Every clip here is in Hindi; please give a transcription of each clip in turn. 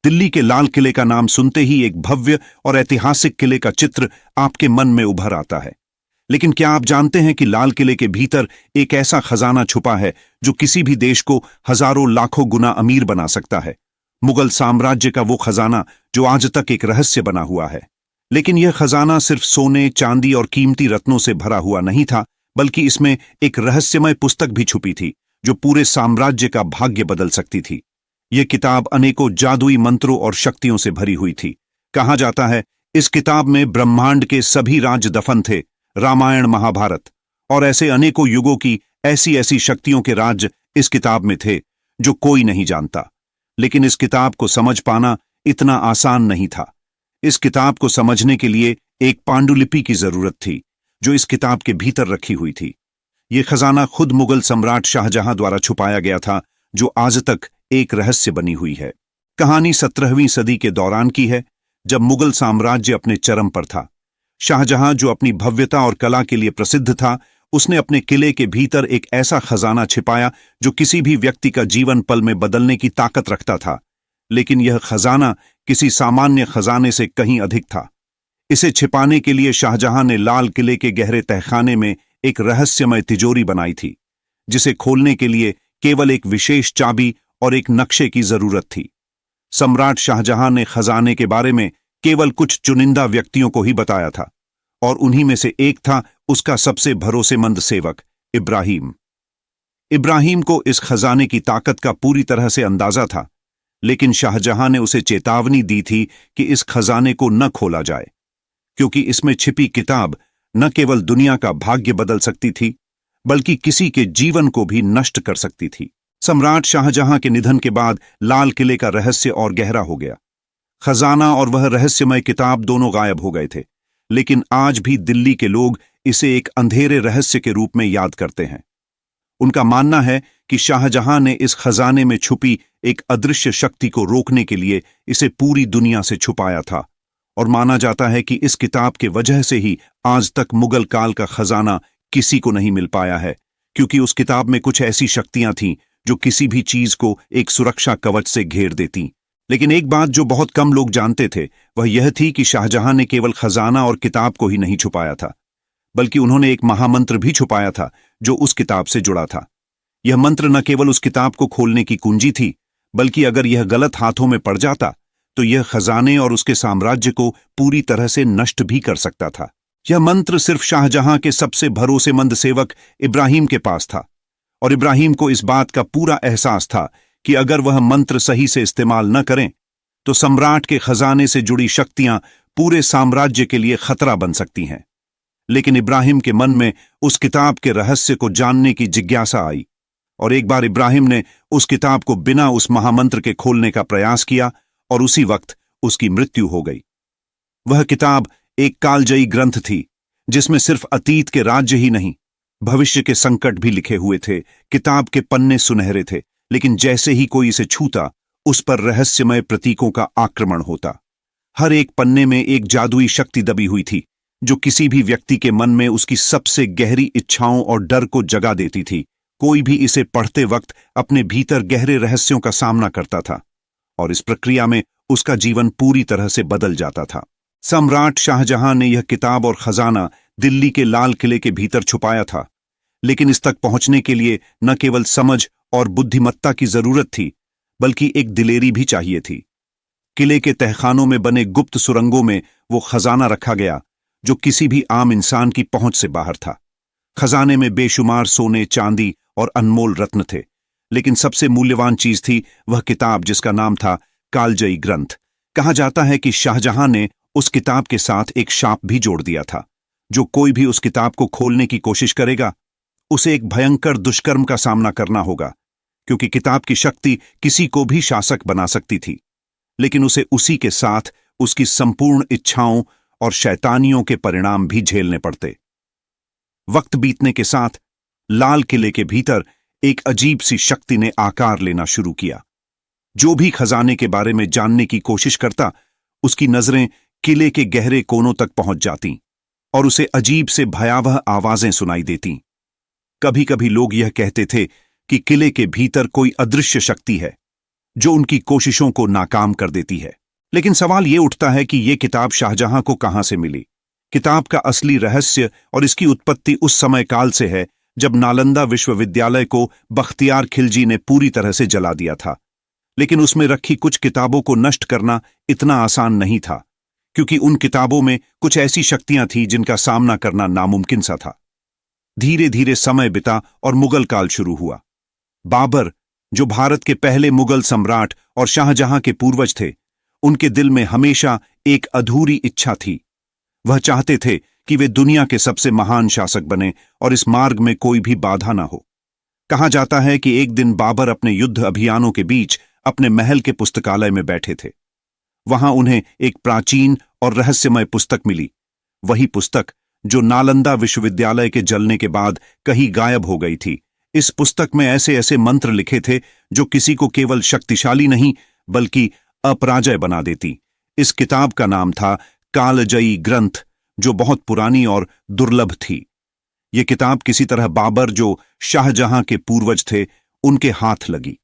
दिल्ली के लाल किले का नाम सुनते ही एक भव्य और ऐतिहासिक किले का चित्र आपके मन में उभर आता है। लेकिन क्या आप जानते हैं कि लाल किले के भीतर एक ऐसा खजाना छुपा है जो किसी भी देश को हजारों लाखों गुना अमीर बना सकता है। मुगल साम्राज्य का वो खजाना जो आज तक एक रहस्य बना हुआ है। लेकिन यह खजाना सिर्फ सोने, चांदी और कीमती रत्नों से भरा हुआ नहीं था, बल्कि इसमें एक रहस्यमय पुस्तक भी छुपी थी जो पूरे साम्राज्य का भाग्य बदल सकती थी। यह किताब अनेकों जादुई मंत्रों और शक्तियों से भरी हुई थी। कहा जाता है इस किताब में ब्रह्मांड के सभी राज दफन थे, रामायण, महाभारत और ऐसे अनेकों युगों की ऐसी ऐसी शक्तियों के राज्य इस किताब में थे जो कोई नहीं जानता। लेकिन इस किताब को समझ पाना इतना आसान नहीं था। इस किताब को समझने के लिए एक पांडुलिपि की जरूरत थी जो इस किताब के भीतर रखी हुई थी। यह खजाना खुद मुगल सम्राट शाहजहां द्वारा छुपाया गया था, जो आज तक एक रहस्य बनी हुई है। कहानी 17वीं सदी के दौरान की है, जब मुगल साम्राज्य अपने चरम पर था। शाहजहां, जो अपनी भव्यता और कला के लिए प्रसिद्ध था, उसने अपने किले के भीतर एक ऐसा खजाना छिपाया जो किसी भी व्यक्ति का जीवन पल में बदलने की ताकत रखता था। लेकिन यह खजाना किसी सामान्य खजाने से कहीं अधिक था। इसे छिपाने के लिए शाहजहां ने लाल किले के गहरे तहखाने में एक रहस्यमय तिजोरी बनाई थी, जिसे खोलने के लिए केवल एक विशेष चाबी और एक नक्शे की जरूरत थी। सम्राट शाहजहां ने खजाने के बारे में केवल कुछ चुनिंदा व्यक्तियों को ही बताया था, और उन्हीं में से एक था उसका सबसे भरोसेमंद सेवक इब्राहिम। इब्राहिम को इस खजाने की ताकत का पूरी तरह से अंदाजा था, लेकिन शाहजहां ने उसे चेतावनी दी थी कि इस खजाने को न खोला जाए, क्योंकि इसमें छिपी किताब न केवल दुनिया का भाग्य बदल सकती थी, बल्कि किसी के जीवन को भी नष्ट कर सकती थी। सम्राट शाहजहां के निधन के बाद लाल किले का रहस्य और गहरा हो गया। खजाना और वह रहस्यमय किताब दोनों गायब हो गए थे, लेकिन आज भी दिल्ली के लोग इसे एक अंधेरे रहस्य के रूप में याद करते हैं। उनका मानना है कि शाहजहां ने इस खजाने में छुपी एक अदृश्य शक्ति को रोकने के लिए इसे पूरी दुनिया से छुपाया था, और माना जाता है कि इस किताब के वजह से ही आज तक मुगल काल का खजाना किसी को नहीं मिल पाया है, क्योंकि उस किताब में कुछ ऐसी शक्तियां थीं जो किसी भी चीज को एक सुरक्षा कवच से घेर देती। लेकिन एक बात जो बहुत कम लोग जानते थे वह यह थी कि शाहजहां ने केवल खजाना और किताब को ही नहीं छुपाया था, बल्कि उन्होंने एक महामंत्र भी छुपाया था जो उस किताब से जुड़ा था। यह मंत्र न केवल उस किताब को खोलने की कुंजी थी, बल्कि अगर यह गलत हाथों में पड़ जाता तो यह खजाने और उसके साम्राज्य को पूरी तरह से नष्ट भी कर सकता था। यह मंत्र सिर्फ शाहजहां के सबसे भरोसेमंद सेवक इब्राहिम के पास था, और इब्राहिम को इस बात का पूरा एहसास था कि अगर वह मंत्र सही से इस्तेमाल न करें तो सम्राट के खजाने से जुड़ी शक्तियां पूरे साम्राज्य के लिए खतरा बन सकती हैं। लेकिन इब्राहिम के मन में उस किताब के रहस्य को जानने की जिज्ञासा आई, और एक बार इब्राहिम ने उस किताब को बिना उस महामंत्र के खोलने का प्रयास किया, और उसी वक्त उसकी मृत्यु हो गई। वह किताब एक कालजयी ग्रंथ थी, जिसमें सिर्फ अतीत के राज्य ही नहीं, भविष्य के संकट भी लिखे हुए थे। किताब के पन्ने सुनहरे थे, लेकिन जैसे ही कोई इसे छूता, उस पर रहस्यमय प्रतीकों का आक्रमण होता। हर एक पन्ने में एक जादुई शक्ति दबी हुई थी, जो किसी भी व्यक्ति के मन में उसकी सबसे गहरी इच्छाओं और डर को जगा देती थी। कोई भी इसे पढ़ते वक्त अपने भीतर गहरे रहस्यों का सामना करता था, और इस प्रक्रिया में उसका जीवन पूरी तरह से बदल जाता था। सम्राट शाहजहां ने यह किताब और खजाना दिल्ली के लाल किले के भीतर छुपाया था, लेकिन इस तक पहुंचने के लिए न केवल समझ और बुद्धिमत्ता की जरूरत थी, बल्कि एक दिलेरी भी चाहिए थी। किले के तहखानों में बने गुप्त सुरंगों में वो खजाना रखा गया जो किसी भी आम इंसान की पहुंच से बाहर था। खजाने में बेशुमार सोने, चांदी और अनमोल रत्न थे, लेकिन सबसे मूल्यवान चीज थी वह किताब जिसका नाम था कालजयी ग्रंथ। कहा जाता है कि शाहजहां ने उस किताब के साथ एक शाप भी जोड़ दिया था, जो कोई भी उस किताब को खोलने की कोशिश करेगा उसे एक भयंकर दुष्कर्म का सामना करना होगा, क्योंकि किताब की शक्ति किसी को भी शासक बना सकती थी, लेकिन उसे उसी के साथ उसकी संपूर्ण इच्छाओं और शैतानियों के परिणाम भी झेलने पड़ते। वक्त बीतने के साथ लाल किले के भीतर एक अजीब सी शक्ति ने आकार लेना शुरू किया। जो भी खजाने के बारे में जानने की कोशिश करता, उसकी नजरें किले के गहरे कोनों तक पहुंच जातीं और उसे अजीब से भयावह आवाजें सुनाई देतीं। कभी कभी लोग यह कहते थे कि किले के भीतर कोई अदृश्य शक्ति है जो उनकी कोशिशों को नाकाम कर देती है। लेकिन सवाल ये उठता है कि ये किताब शाहजहां को कहां से मिली। किताब का असली रहस्य और इसकी उत्पत्ति उस समय काल से है जब नालंदा विश्वविद्यालय को बख्तियार खिलजी ने पूरी तरह से जला दिया था। लेकिन उसमें रखी कुछ किताबों को नष्ट करना इतना आसान नहीं था, क्योंकि उन किताबों में कुछ ऐसी शक्तियां थीं जिनका सामना करना नामुमकिन सा था। धीरे धीरे समय बिता और मुगल काल शुरू हुआ। बाबर, जो भारत के पहले मुगल सम्राट और शाहजहां के पूर्वज थे, उनके दिल में हमेशा एक अधूरी इच्छा थी। वह चाहते थे कि वे दुनिया के सबसे महान शासक बने और इस मार्ग में कोई भी बाधा ना हो। कहा जाता है कि एक दिन बाबर अपने युद्ध अभियानों के बीच अपने महल के पुस्तकालय में बैठे थे। वहां उन्हें एक प्राचीन और रहस्यमय पुस्तक मिली, वही पुस्तक जो नालंदा विश्वविद्यालय के जलने के बाद कहीं गायब हो गई थी। इस पुस्तक में ऐसे ऐसे मंत्र लिखे थे जो किसी को केवल शक्तिशाली नहीं बल्कि अपराजय बना देती। इस किताब का नाम था कालजयी ग्रंथ, जो बहुत पुरानी और दुर्लभ थी। यह किताब किसी तरह बाबर, जो शाहजहां के पूर्वज थे, उनके हाथ लगी।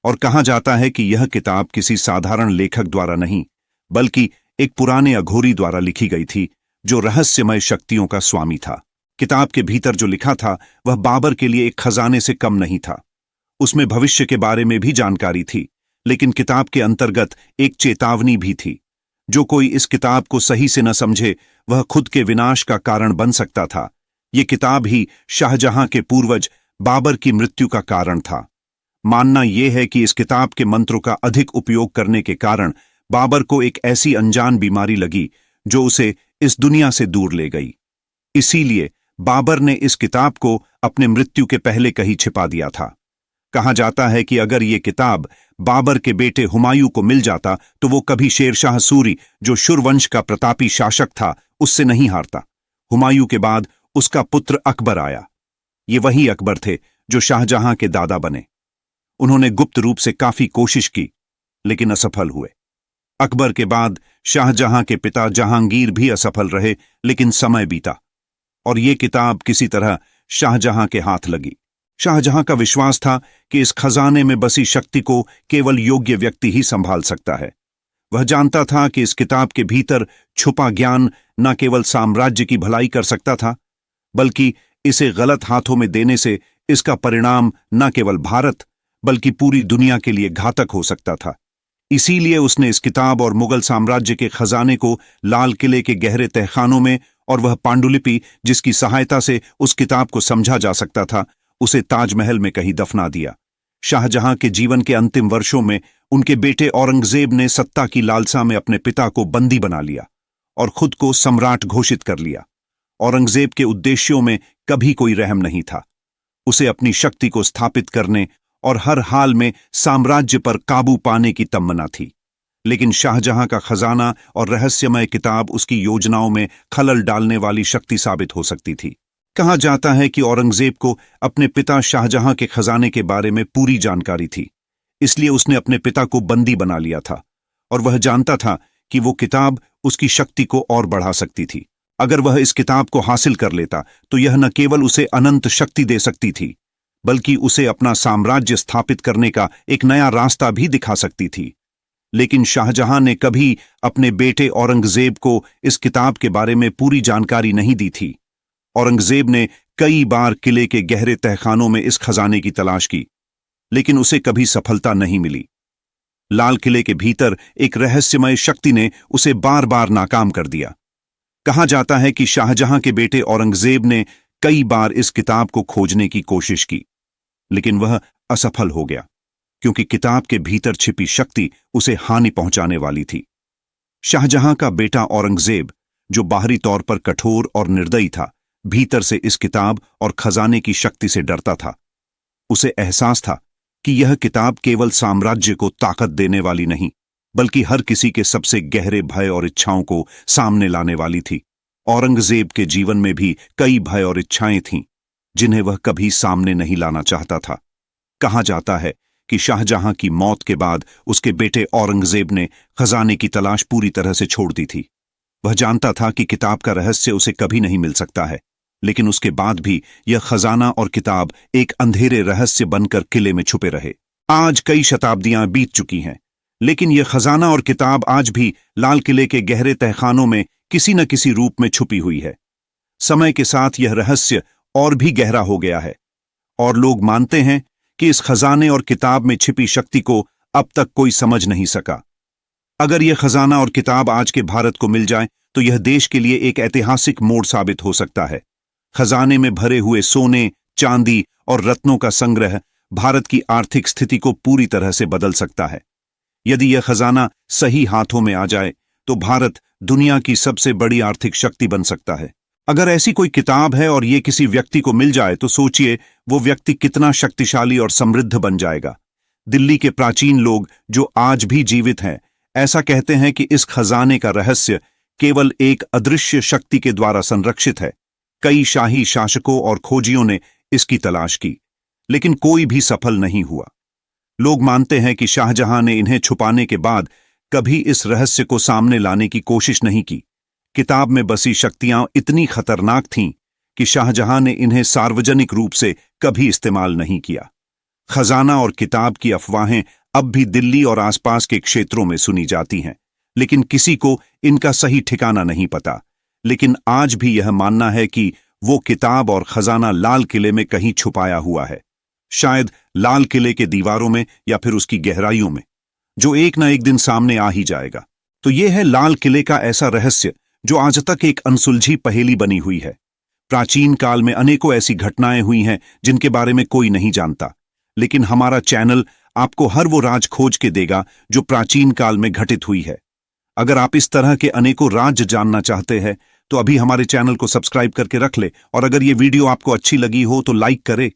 और कहा जाता है कि यह किताब किसी साधारण लेखक द्वारा नहीं बल्कि एक पुराने अघोरी द्वारा लिखी गई थी, जो रहस्यमय शक्तियों का स्वामी था। किताब के भीतर जो लिखा था वह बाबर के लिए एक खजाने से कम नहीं था। उसमें भविष्य के बारे में भी जानकारी थी, लेकिन किताब के अंतर्गत एक चेतावनी भी थी। जो कोई इस किताब को सही से न समझे वह खुद के विनाश का कारण बन सकता था। ये किताब ही शाहजहां के पूर्वज बाबर की मृत्यु का कारण था। मानना यह है कि इस किताब के मंत्रों का अधिक उपयोग करने के कारण बाबर को एक ऐसी अनजान बीमारी लगी जो उसे इस दुनिया से दूर ले गई। इसीलिए बाबर ने इस किताब को अपने मृत्यु के पहले कहीं छिपा दिया था। कहा जाता है कि अगर ये किताब बाबर के बेटे हुमायूं को मिल जाता तो वो कभी शेरशाह सूरी, जो शुरवंश का प्रतापी शासक था, उससे नहीं हारता। हुमायूं के बाद उसका पुत्र अकबर आया। ये वही अकबर थे जो शाहजहां के दादा बने। उन्होंने गुप्त रूप से काफी कोशिश की, लेकिन असफल हुए। अकबर के बाद शाहजहां के पिता जहांगीर भी असफल रहे, लेकिन समय बीता और ये किताब किसी तरह शाहजहां के हाथ लगी। शाहजहां का विश्वास था कि इस खजाने में बसी शक्ति को केवल योग्य व्यक्ति ही संभाल सकता है। वह जानता था कि इस किताब के भीतर छुपा ज्ञान न केवल साम्राज्य की भलाई कर सकता था, बल्कि इसे गलत हाथों में देने से इसका परिणाम न केवल भारत बल्कि पूरी दुनिया के लिए घातक हो सकता था। इसीलिए उसने इस किताब और मुगल साम्राज्य के खजाने को लाल किले के गहरे तहखानों में, और वह पांडुलिपि जिसकी सहायता से उस किताब को समझा जा सकता था, उसे ताजमहल में कहीं दफना दिया। शाहजहां के जीवन के अंतिम वर्षों में उनके बेटे औरंगजेब ने सत्ता की लालसा में अपने पिता को बंदी बना लिया और खुद को सम्राट घोषित कर लिया। औरंगजेब के उद्देश्यों में कभी कोई रहम नहीं था। उसे अपनी शक्ति को स्थापित करने और हर हाल में साम्राज्य पर काबू पाने की तमन्ना थी। लेकिन शाहजहां का खजाना और रहस्यमय किताब उसकी योजनाओं में खलल डालने वाली शक्ति साबित हो सकती थी। कहा जाता है कि औरंगजेब को अपने पिता शाहजहां के खजाने के बारे में पूरी जानकारी थी, इसलिए उसने अपने पिता को बंदी बना लिया था और वह जानता था कि वो किताब उसकी शक्ति को और बढ़ा सकती थी। अगर वह इस किताब को हासिल कर लेता तो यह न केवल उसे अनंत शक्ति दे सकती थी, बल्कि उसे अपना साम्राज्य स्थापित करने का एक नया रास्ता भी दिखा सकती थी। लेकिन शाहजहां ने कभी अपने बेटे औरंगजेब को इस किताब के बारे में पूरी जानकारी नहीं दी थी। औरंगजेब ने कई बार किले के गहरे तहखानों में इस खजाने की तलाश की, लेकिन उसे कभी सफलता नहीं मिली। लाल किले के भीतर एक रहस्यमय शक्ति ने उसे बार बार नाकाम कर दिया। कहा जाता है कि शाहजहां के बेटे औरंगजेब ने कई बार इस किताब को खोजने की कोशिश की, लेकिन वह असफल हो गया, क्योंकि किताब के भीतर छिपी शक्ति उसे हानि पहुंचाने वाली थी। शाहजहां का बेटा औरंगजेब, जो बाहरी तौर पर कठोर और निर्दयी था, भीतर से इस किताब और खजाने की शक्ति से डरता था। उसे एहसास था कि यह किताब केवल साम्राज्य को ताकत देने वाली नहीं, बल्कि हर किसी के सबसे गहरे भय और इच्छाओं को सामने लाने वाली थी। औरंगजेब के जीवन में भी कई भय और इच्छाएं थीं, जिन्हें वह कभी सामने नहीं लाना चाहता था। कहा जाता है कि शाहजहां की मौत के बाद उसके बेटे औरंगजेब ने खजाने की तलाश पूरी तरह से छोड़ दी थी। वह जानता था कि किताब का रहस्य उसे कभी नहीं मिल सकता है, लेकिन उसके बाद भी यह खजाना और किताब एक अंधेरे रहस्य बनकर किले में छुपे रहे। आज कई शताब्दियां बीत चुकी हैं, लेकिन यह खजाना और किताब आज भी लाल किले के गहरे तहखानों में किसी न किसी रूप में छुपी हुई है। समय के साथ यह रहस्य और भी गहरा हो गया है और लोग मानते हैं कि इस खजाने और किताब में छिपी शक्ति को अब तक कोई समझ नहीं सका। अगर यह खजाना और किताब आज के भारत को मिल जाए तो यह देश के लिए एक ऐतिहासिक मोड़ साबित हो सकता है। खजाने में भरे हुए सोने, चांदी और रत्नों का संग्रह भारत की आर्थिक स्थिति को पूरी तरह से बदल सकता है। यदि यह खजाना सही हाथों में आ जाए तो भारत दुनिया की सबसे बड़ी आर्थिक शक्ति बन सकता है। अगर ऐसी कोई किताब है और ये किसी व्यक्ति को मिल जाए तो सोचिए वो व्यक्ति कितना शक्तिशाली और समृद्ध बन जाएगा। दिल्ली के प्राचीन लोग जो आज भी जीवित हैं ऐसा कहते हैं कि इस खजाने का रहस्य केवल एक अदृश्य शक्ति के द्वारा संरक्षित है। कई शाही शासकों और खोजियों ने इसकी तलाश की, लेकिन कोई भी सफल नहीं हुआ। लोग मानते हैं कि शाहजहां ने इन्हें छुपाने के बाद कभी इस रहस्य को सामने लाने की कोशिश नहीं की। किताब में बसी शक्तियां इतनी खतरनाक थीं कि शाहजहां ने इन्हें सार्वजनिक रूप से कभी इस्तेमाल नहीं किया। खजाना और किताब की अफवाहें अब भी दिल्ली और आसपास के क्षेत्रों में सुनी जाती हैं, लेकिन किसी को इनका सही ठिकाना नहीं पता। लेकिन आज भी यह मानना है कि वो किताब और खजाना लाल किले में कहीं छुपाया हुआ है, शायद लाल किले के दीवारों में या फिर उसकी गहराइयों में, जो एक न एक दिन सामने आ ही जाएगा। तो यह है लाल किले का ऐसा रहस्य जो आज तक एक अनसुलझी पहेली बनी हुई है। प्राचीन काल में अनेकों ऐसी घटनाएं हुई हैं जिनके बारे में कोई नहीं जानता, लेकिन हमारा चैनल आपको हर वो राज खोज के देगा जो प्राचीन काल में घटित हुई है। अगर आप इस तरह के अनेकों राज जानना चाहते हैं तो अभी हमारे चैनल को सब्सक्राइब करके रख ले, और अगर ये वीडियो आपको अच्छी लगी हो तो लाइक करें